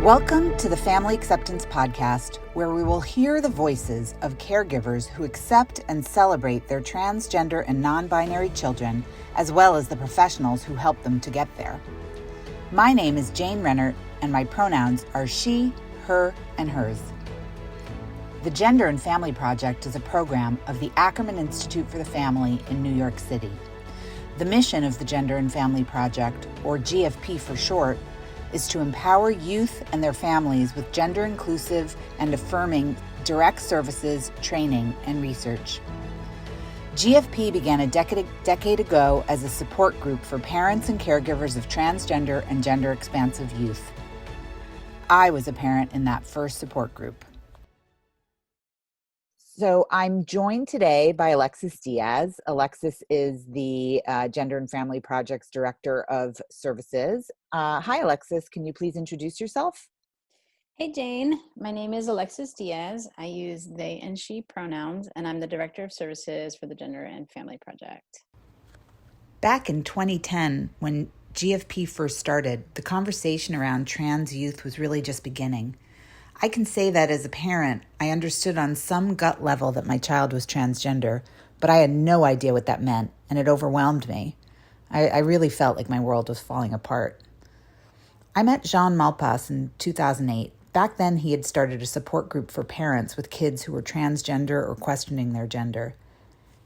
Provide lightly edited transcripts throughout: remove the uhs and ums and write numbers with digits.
Welcome to the Family Acceptance Podcast, where we will hear the voices of caregivers who accept and celebrate their transgender and non-binary children, as well as the professionals who help them to get there. My name is Jane Rennert, and my pronouns are she, her, and hers. The Gender and Family Project is a program of the Ackerman Institute for the Family in New York City. The mission of the Gender and Family Project, or GFP for short, is to empower youth and their families with gender-inclusive and affirming direct services, training, and research. GFP began a decade ago as a support group for parents and caregivers of transgender and gender-expansive youth. I was a parent in that first support group. So I'm joined today by Alexis Diaz. Alexis is the Gender and Family Project's Director of Services. Hi, Alexis. Can you please introduce yourself? Hey, Jane. My name is Alexis Diaz. I use they and she pronouns, and I'm the Director of Services for the Gender and Family Project. Back in 2010, when GFP first started, the conversation around trans youth was really just beginning. I can say that as a parent, I understood on some gut level that my child was transgender, but I had no idea what that meant, and it overwhelmed me. I really felt like my world was falling apart. I met Jean Malpas in 2008. Back then, he had started a support group for parents with kids who were transgender or questioning their gender.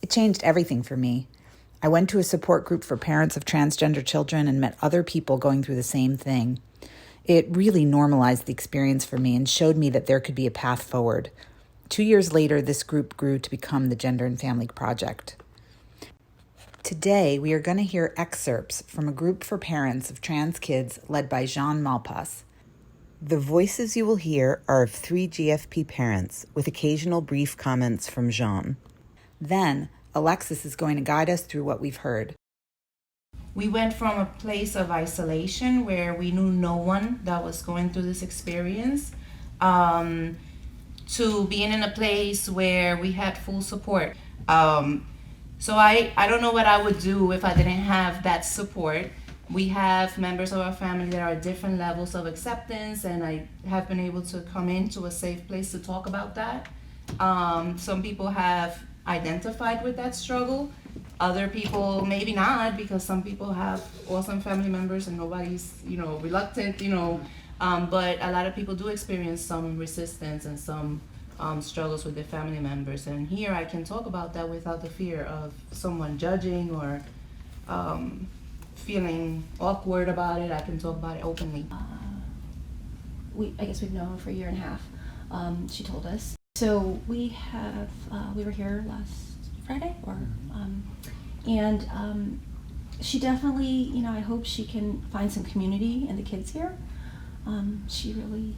It changed everything for me. I went to a support group for parents of transgender children and met other people going through the same thing. It really normalized the experience for me and showed me that there could be a path forward. 2 years later, this group grew to become the Gender and Family Project. Today, we are going to hear excerpts from a group for parents of trans kids led by Jean Malpas. The voices you will hear are of 3 GFP parents, with occasional brief comments from Jean. Then, Alexis is going to guide us through what we've heard. We went from a place of isolation where we knew no one that was going through this experience to being in a place where we had full support. So I don't know what I would do if I didn't have that support. We have members of our family that are at different levels of acceptance, and I have been able to come into a safe place to talk about that. Some people have identified with that struggle. Other people maybe not, because some people have awesome family members and nobody's, reluctant, but a lot of people do experience some resistance and some struggles with their family members. And here I can talk about that without the fear of someone judging or feeling awkward about it. I can talk about it openly. I guess we've known her for a year and a half. She told us. So we were here last Friday, and she definitely, I hope she can find some community in the kids here. She really,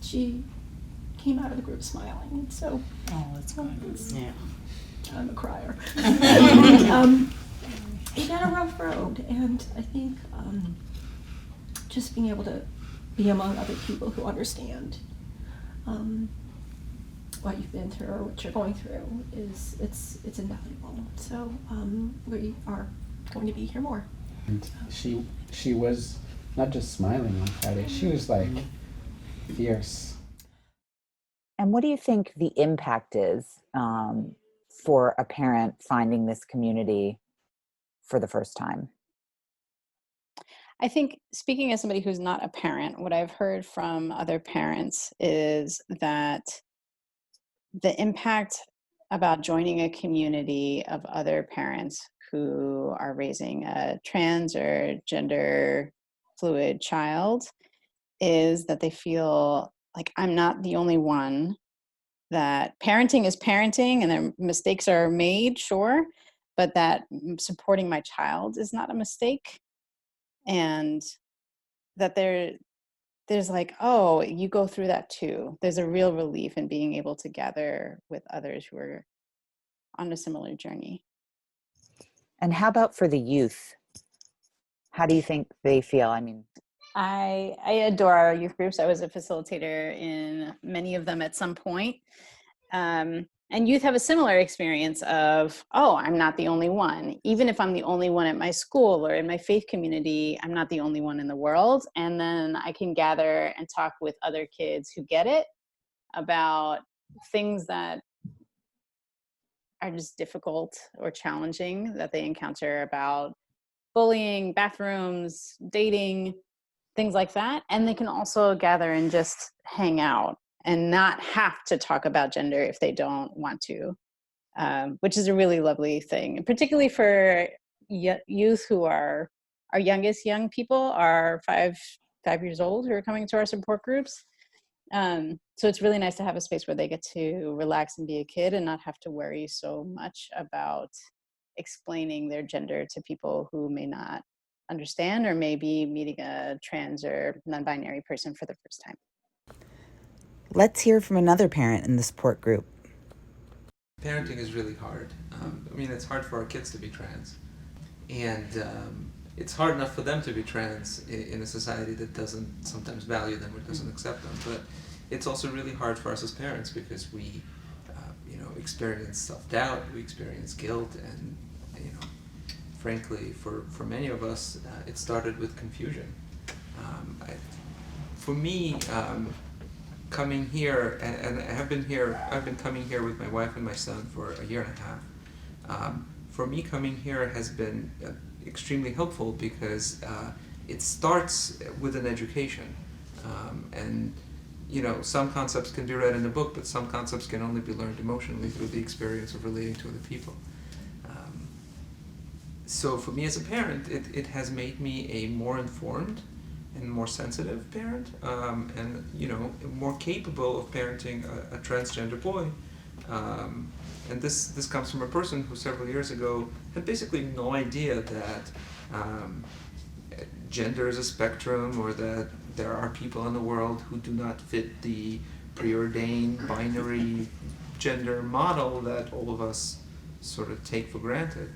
she came out of the group smiling, and so. Oh, that's good. Yeah. I'm a crier. And, it got a rough road, and I think just being able to be among other people who understand what you've been through or what you're going through it's invaluable. So we are going to be here more. And she was not just smiling on Friday, she was like fierce. And what do you think the impact is for a parent finding this community for the first time? I think, speaking as somebody who's not a parent, what I've heard from other parents is that the impact about joining a community of other parents who are raising a trans or gender fluid child is that they feel like I'm not the only one, that parenting is parenting and their mistakes are made, sure, but that supporting my child is not a mistake. And that there's like, oh, you go through that too. There's a real relief in being able to gather with others who are on a similar journey. And how about for the youth? How do you think they feel? I adore our youth groups. I was a facilitator in many of them at some point. And youth have a similar experience of, oh, I'm not the only one. Even if I'm the only one at my school or in my faith community, I'm not the only one in the world. And then I can gather and talk with other kids who get it about things that are just difficult or challenging that they encounter, about bullying, bathrooms, dating, things like that. And they can also gather and just hang out and not have to talk about gender if they don't want to, which is a really lovely thing. And particularly for youth who are, our youngest young people are 5 years old who are coming to our support groups. So it's really nice to have a space where they get to relax and be a kid and not have to worry so much about explaining their gender to people who may not understand or may be meeting a trans or non-binary person for the first time. Let's hear from another parent in the support group. Parenting is really hard. I mean, it's hard for our kids to be trans. And it's hard enough for them to be trans in a society that doesn't sometimes value them or doesn't accept them. But it's also really hard for us as parents because we, experience self-doubt, we experience guilt, and, frankly, for many of us, it started with confusion. For me, coming here, and I've been coming here with my wife and my son for a year and a half. For me, coming here has been extremely helpful because it starts with an education. And some concepts can be read in a book, but some concepts can only be learned emotionally through the experience of relating to other people. So for me as a parent, it has made me a more informed and more sensitive parent, and more capable of parenting a transgender boy. And this comes from a person who several years ago had basically no idea that gender is a spectrum, or that there are people in the world who do not fit the preordained binary gender model that all of us sort of take for granted.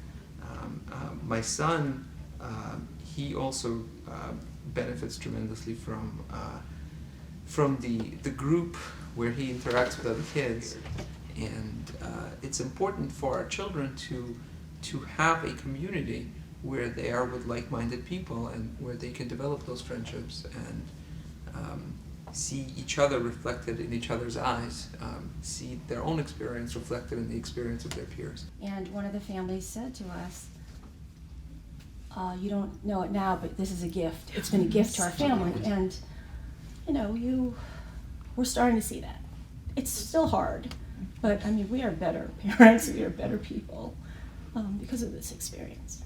My son, he also benefits tremendously from the group where he interacts with other kids, and it's important for our children to have a community where they are with like-minded people and where they can develop those friendships and see each other reflected in each other's eyes, see their own experience reflected in the experience of their peers. And one of the families said to us, you don't know it now, but this is a gift. It's been a gift to our family. And, we're starting to see that. It's still hard, but I mean, we are better parents, we are better people because of this experience.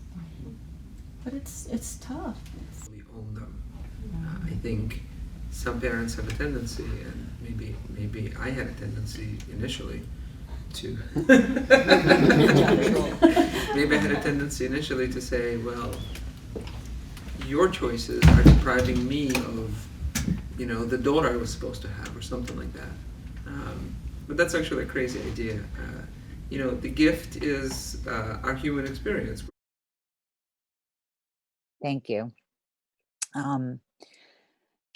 But it's tough. We own them. I think some parents have a tendency, and maybe I had a tendency initially to say, well, your choices are depriving me of, the daughter I was supposed to have, or something like that. But that's actually a crazy idea. The gift is our human experience. Thank you.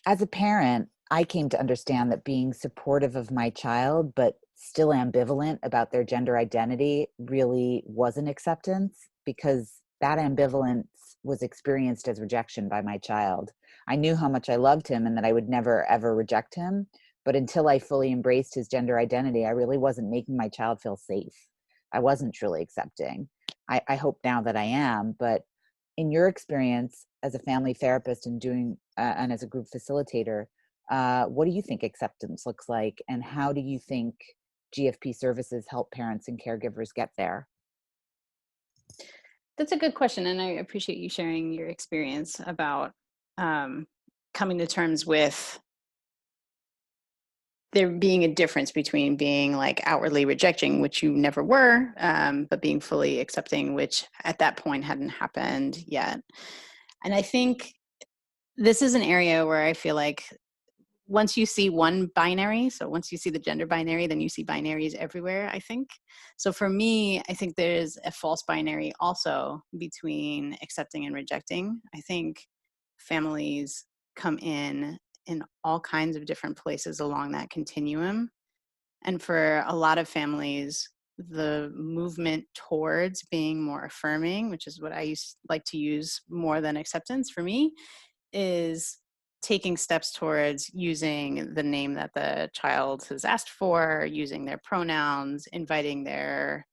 As a parent, I came to understand that being supportive of my child, but still ambivalent about their gender identity, really was an acceptance, because that ambivalence was experienced as rejection by my child. I knew how much I loved him and that I would never, ever reject him. But until I fully embraced his gender identity, I really wasn't making my child feel safe. I wasn't truly accepting. I hope now that I am, but in your experience as a family therapist and and as a group facilitator, what do you think acceptance looks like, and how do you think GFP services help parents and caregivers get there? That's a good question, and I appreciate you sharing your experience about coming to terms with there being a difference between being like outwardly rejecting, which you never were, but being fully accepting, which at that point hadn't happened yet. And I think this is an area where I feel like once you see one binary, so once you see the gender binary, then you see binaries everywhere, I think. So for me, I think there's a false binary also between accepting and rejecting. I think families come in all kinds of different places along that continuum. And for a lot of families, the movement towards being more affirming, which is what I like to use more than acceptance for me, is taking steps towards using the name that the child has asked for, using their pronouns, inviting their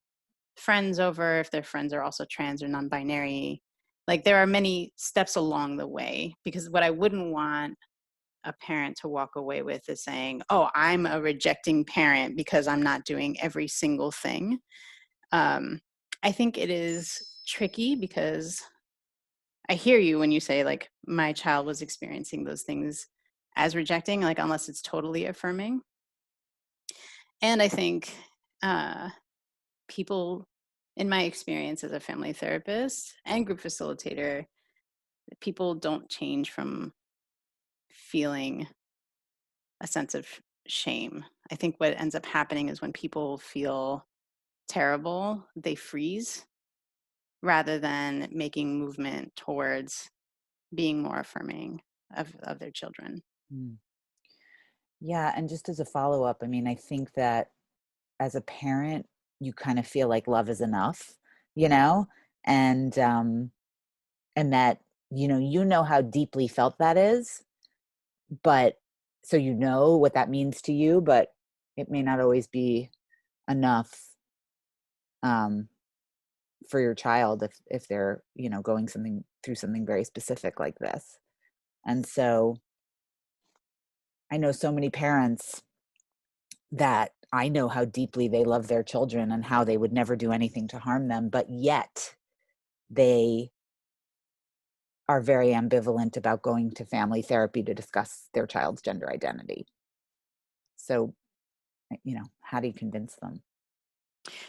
friends over if their friends are also trans or non-binary. Like, there are many steps along the way, because what I wouldn't want a parent to walk away with is saying, oh, I'm a rejecting parent because I'm not doing every single thing. I think it is tricky, because I hear you when you say, like, my child was experiencing those things as rejecting, like, unless it's totally affirming. And I think people, in my experience as a family therapist and group facilitator, people don't change from feeling a sense of shame. I think what ends up happening is when people feel terrible, they freeze rather than making movement towards being more affirming of their children. Yeah, and just as a follow-up, I mean, I think that as a parent, you kind of feel like love is enough, you know, and that, you know how deeply felt that is, but so you know what that means to you, but it may not always be enough for your child if they're, going through something very specific like this. And so I know so many parents that I know how deeply they love their children and how they would never do anything to harm them, but yet they are very ambivalent about going to family therapy to discuss their child's gender identity. So, how do you convince them?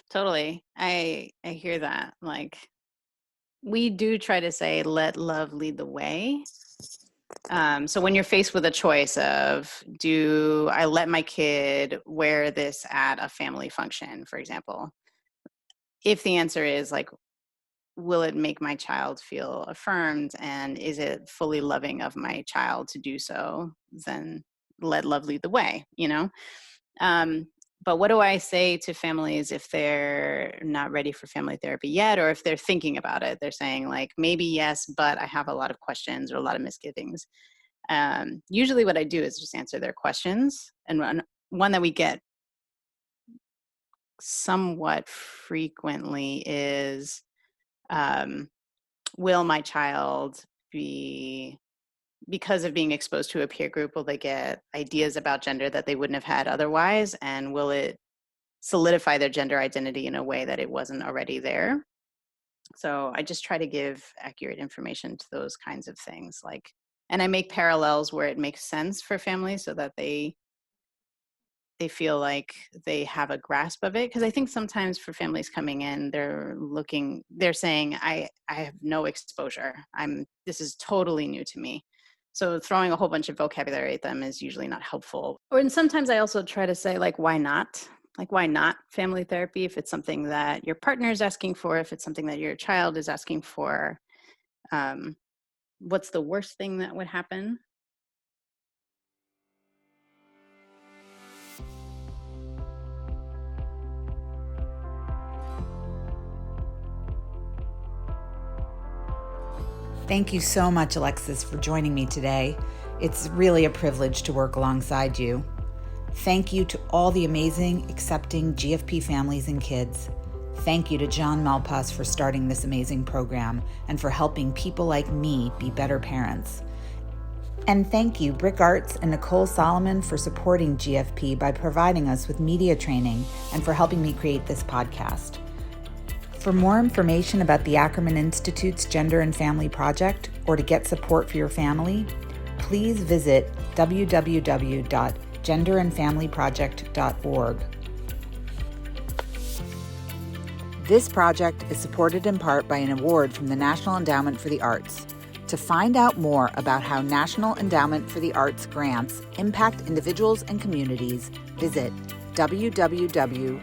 Totally. I hear that. Like, we do try to say, let love lead the way. So when you're faced with a choice of, do I let my kid wear this at a family function, for example, if the answer is like, will it make my child feel affirmed, and is it fully loving of my child to do so, then let love lead the way, But what do I say to families if they're not ready for family therapy yet, or if they're thinking about it? They're saying, like, maybe yes, but I have a lot of questions or a lot of misgivings. Usually what I do is just answer their questions. And one that we get somewhat frequently is, will my child because of being exposed to a peer group, will they get ideas about gender that they wouldn't have had otherwise? And will it solidify their gender identity in a way that it wasn't already there? So I just try to give accurate information to those kinds of things. And I make parallels where it makes sense for families so that they feel like they have a grasp of it. Because I think sometimes for families coming in, they're saying, I have no exposure. This is totally new to me. So throwing a whole bunch of vocabulary at them is usually not helpful. And sometimes I also try to say, like, why not? Like, why not family therapy if it's something that your partner is asking for, if it's something that your child is asking for? What's the worst thing that would happen? Thank you so much, Alexis, for joining me today. It's really a privilege to work alongside you. Thank you to all the amazing, accepting GFP families and kids. Thank you to John Malpass for starting this amazing program and for helping people like me be better parents. And thank you, BRIC Arts and Nicole Solomon, for supporting GFP by providing us with media training and for helping me create this podcast. For more information about the Ackerman Institute's Gender and Family Project, or to get support for your family, please visit www.genderandfamilyproject.org. This project is supported in part by an award from the National Endowment for the Arts. To find out more about how National Endowment for the Arts grants impact individuals and communities, visit www.arts.gov.